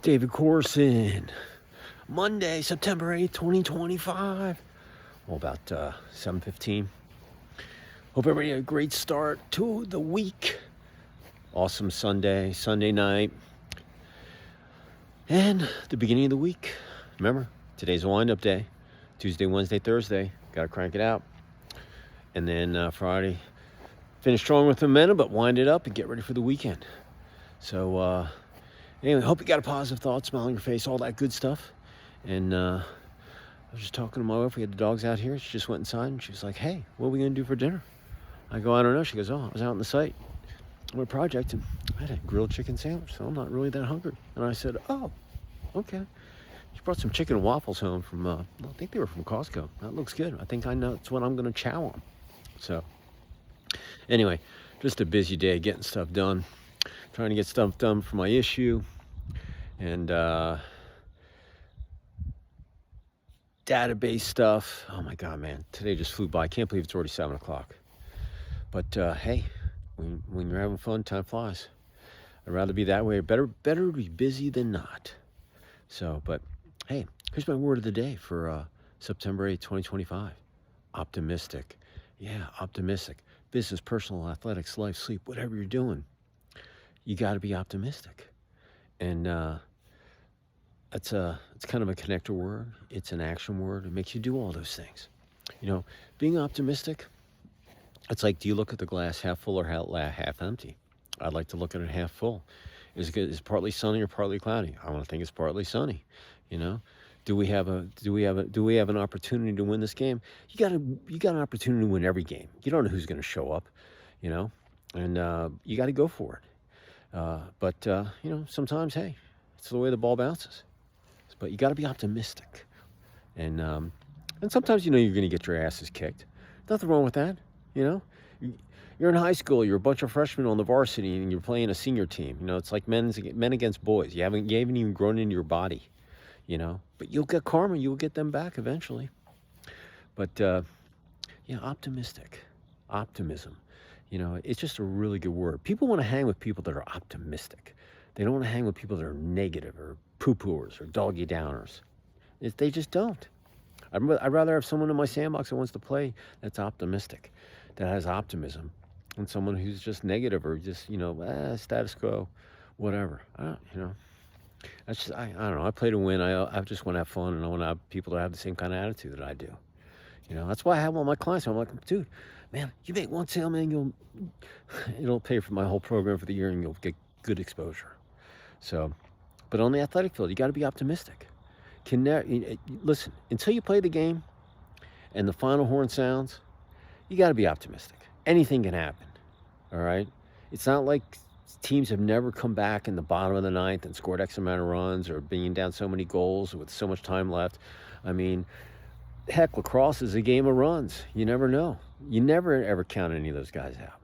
David Corson, Monday, September 8th, 2025. Well, about 7:15. Hope everybody had a great start to the week. Awesome Sunday night, and the beginning of the week. Remember, today's a wind-up day. Tuesday, Wednesday, Thursday. Got to crank it out. And then Friday, finish strong with momentum, but wind it up and get ready for the weekend. So, anyway, hope you got a positive thought, smile on your face, all that good stuff. And I was just talking to my wife. We had the dogs out here. She just went inside and she was like, "Hey, what are we going to do for dinner?" I go, "I don't know." She goes, "Oh, I was out on the site on a project and I had a grilled chicken sandwich, so I'm not really that hungry." And I said, "Oh, okay." She brought some chicken and waffles home from, I think they were from Costco. That looks good. I think I know it's what I'm going to chow on. So anyway, just a busy day getting stuff done, trying to get stuff done for my issue. And database stuff. Oh my God, man. Today just flew by. I can't believe it's already 7 o'clock. But hey, when you're having fun, time flies. I'd rather be that way. Better to be busy than not. So, but hey, here's my word of the day for September 8th, 2025. Optimistic. Yeah, optimistic. Business, personal, athletics, life, sleep, whatever you're doing, you got to be optimistic. And it's kind of a connector word. It's an action word. It makes you do all those things. You know, being optimistic, it's like, do you look at the glass half full or half empty? I'd like to look at it half full. Is it partly sunny or partly cloudy? I want to think it's partly sunny. You know, do we have an opportunity to win this game? You got an opportunity to win every game. You don't know who's going to show up, you know, and you got to go for it. But you know, sometimes, hey, it's the way the ball bounces. But you got to be optimistic, and sometimes, you know, you're going to get your asses kicked. Nothing wrong with that, you know. You're in high school. You're a bunch of freshmen on the varsity, and you're playing a senior team. You know, it's like men against boys. You haven't even grown into your body, you know. But you'll get karma. You'll get them back eventually. But yeah, optimism. You know, it's just a really good word. People want to hang with people that are optimistic. They don't want to hang with people that are negative or poo-pooers or doggy downers. They just don't. I'd rather have someone in my sandbox that wants to play that's optimistic, that has optimism, than someone who's just negative or just, you know, status quo, whatever. You know, that's just, I don't know. I play to win. I just want to have fun, and I want to have people that have the same kind of attitude that I do. You know, that's why I have all my clients. I'm like, dude, man, you make one sale, man, it'll pay for my whole program for the year, and you'll get good exposure. So, but on the athletic field, you got to be optimistic. Listen, until you play the game and the final horn sounds, you got to be optimistic. Anything can happen, all right? It's not like teams have never come back in the bottom of the ninth and scored X amount of runs or being down so many goals with so much time left. I mean, heck, lacrosse is a game of runs. You never know. You never, ever count any of those guys out.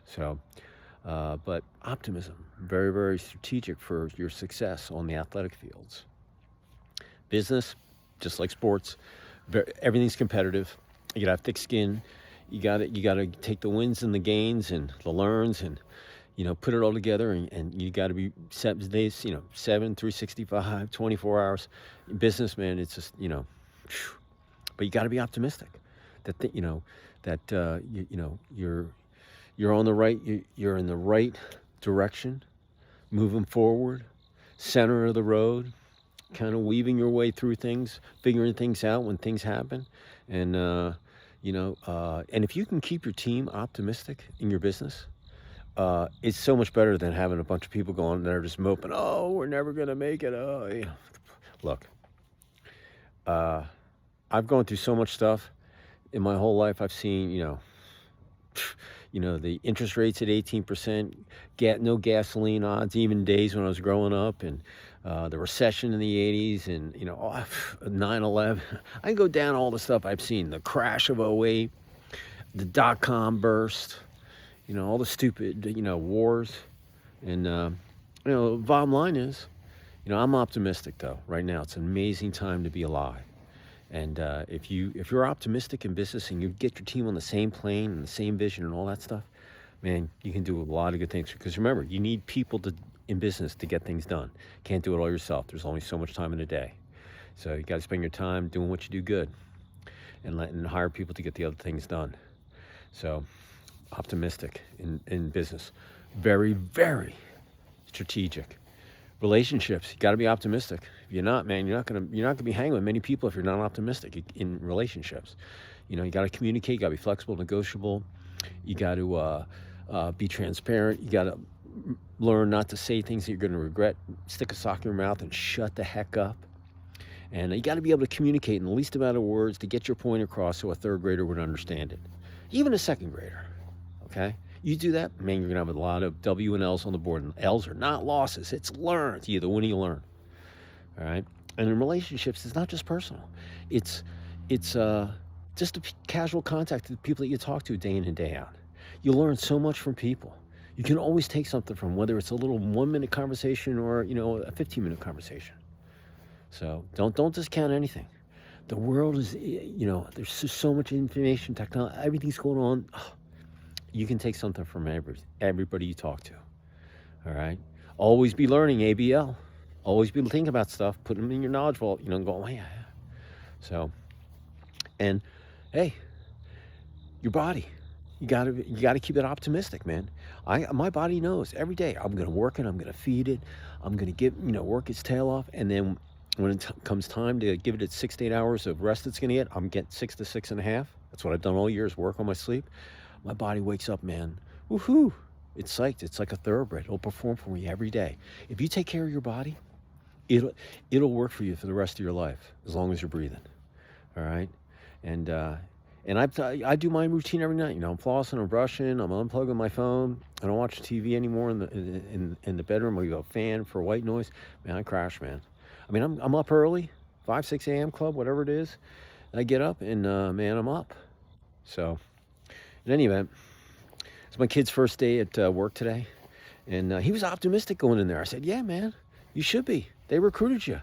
So, but optimism, very, very strategic for your success on the athletic fields. Business, just like sports, everything's competitive. You gotta have thick skin. You gotta take the wins and the gains and the learns and, you know, put it all together, and you gotta be 7 days, you know, 365, 24 hours. Business, man, it's just, you know, but you gotta be optimistic that, you know, that, you know, you're on the right, you're in the right direction, moving forward, center of the road, kind of weaving your way through things, figuring things out when things happen. And, you know, and if you can keep your team optimistic in your business, it's so much better than having a bunch of people going that are just moping, "Oh, we're never going to make it." Oh, you know. Look, I've gone through so much stuff in my whole life. I've seen, you know, the interest rates at 18%, no gasoline odds, even days when I was growing up, and the recession in the 80s, and, you know, 9/11. I can go down all the stuff I've seen, the crash of '08, the dot-com burst, you know, all the stupid, you know, wars. And, you know, bottom line is, you know, I'm optimistic, though. Right now, it's an amazing time to be alive. And if you're optimistic in business and you get your team on the same plane and the same vision and all that stuff, man, you can do a lot of good things. Because remember, you need people to in business to get things done. Can't do it all yourself. There's only so much time in a day. So you got to spend your time doing what you do good and hire people to get the other things done. So optimistic in business. Very, very strategic. Relationships, you got to be optimistic. If you're not, man, you're not gonna be hanging with many people if you're not optimistic in relationships. You got to communicate. You got to be flexible, negotiable. You got to be transparent. You got to learn not to say things that you're going to regret. Stick a sock in your mouth and shut the heck up. And you got to be able to communicate in the least amount of words to get your point across so a third grader would understand it. Even a second grader, okay? You do that, man, you're going to have a lot of W and L's on the board. And L's are not losses. It's learned. You either win or you learn, all right? And in relationships, it's not just personal. It's just a casual contact to the people that you talk to day in and day out. You learn so much from people. You can always take something from whether it's a little 1-minute conversation or, a 15-minute conversation. So don't discount anything. The world is, there's just so much information, technology, everything's going on. Oh, you can take something from everybody you talk to. All right. Always be learning, ABL. Always be thinking about stuff, put them in your knowledge vault, and go, oh, yeah. So, and hey, your body, you gotta keep it optimistic, man. My body knows every day I'm gonna work it, I'm gonna feed it, I'm gonna work its tail off, and then when it comes time to give it its 6 to 8 hours of rest it's gonna get, I'm getting 6 to 6.5. That's what I've done all year is work on my sleep. My body wakes up, man. Woohoo! It's psyched. It's like a thoroughbred. It'll perform for you every day. If you take care of your body, it'll work for you for the rest of your life as long as you're breathing. All right, and I do my routine every night. I'm flossing, I'm brushing, I'm unplugging my phone. I don't watch TV anymore in the bedroom. We go fan for white noise. Man, I crash, man. I mean, I'm up early, 5, 6 a.m. club, whatever it is. I get up and man, I'm up. So, in any event, it's my kid's first day at work today, and he was optimistic going in there. I said, "Yeah, man, you should be. They recruited you.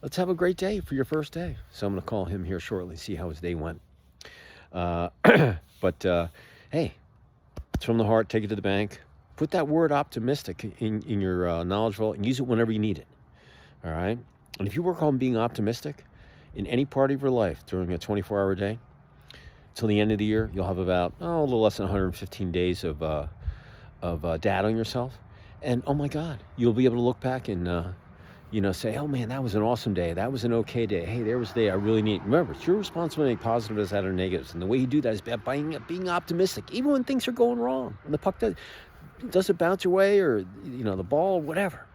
Let's have a great day for your first day." So I'm going to call him here shortly, see how his day went. But hey, it's from the heart. Take it to the bank. Put that word optimistic in your knowledge vault and use it whenever you need it. All right. And if you work on being optimistic in any part of your life during a 24-hour day, till the end of the year, you'll have about a little less than 115 days of data on yourself. And oh my God, you'll be able to look back and say, oh man, that was an awesome day. That was an okay day. Hey, there was a day I really need. Remember, it's your responsibility to make positives out of negatives. And the way you do that is by being optimistic, even when things are going wrong. And the puck doesn't bounce your way or, the ball, whatever.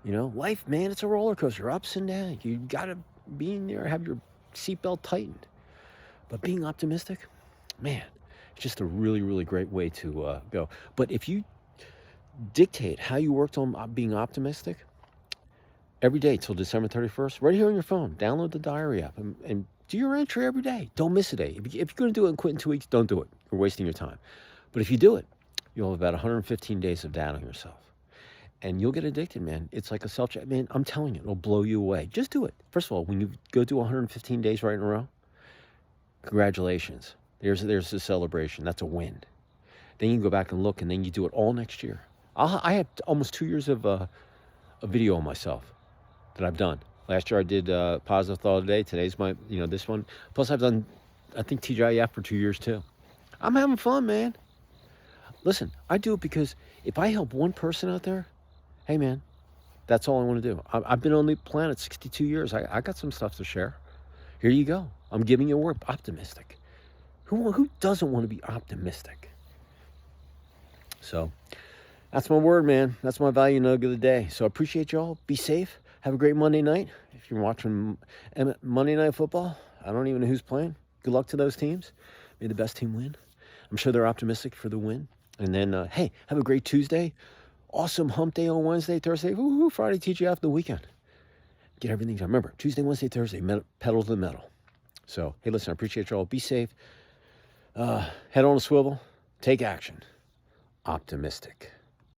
Life, man, it's a roller coaster, ups and downs. You got to be in there, have your seatbelt tightened. But being optimistic, man, it's just a really, really great way to go. But if you dictate how you worked on being optimistic, every day till December 31st, right here on your phone, download the diary app and do your entry every day. Don't miss a day. If you're going to do it and quit in 2 weeks, don't do it. You're wasting your time. But if you do it, you'll have about 115 days of data on yourself. And you'll get addicted, man. It's like a self-check. Man, I'm telling you, it'll blow you away. Just do it. First of all, when you go do 115 days right in a row, congratulations. There's a celebration. That's a win. Then you can go back and look, and then you do it all next year. I have almost 2 years of a video on myself that I've done. Last year I did Positive Thought a Day. Today's my, this one. Plus I've done, I think, TGIF for 2 years too. I'm having fun, man. Listen, I do it because if I help one person out there, hey, man, that's all I want to do. I've been on the planet 62 years. I got some stuff to share. Here you go. I'm giving you a word, optimistic. Who doesn't want to be optimistic? So that's my word, man. That's my value nugget of the day. So I appreciate y'all. Be safe. Have a great Monday night. If you're watching Monday Night Football, I don't even know who's playing. Good luck to those teams. May the best team win. I'm sure they're optimistic for the win. And then, hey, have a great Tuesday. Awesome hump day on Wednesday, Thursday. Woo-hoo, Friday, TGIF the weekend. Get everything done. Remember, Tuesday, Wednesday, Thursday, pedal to the metal. So, hey, listen, I appreciate y'all. Be safe. Head on a swivel. Take action. Optimistic.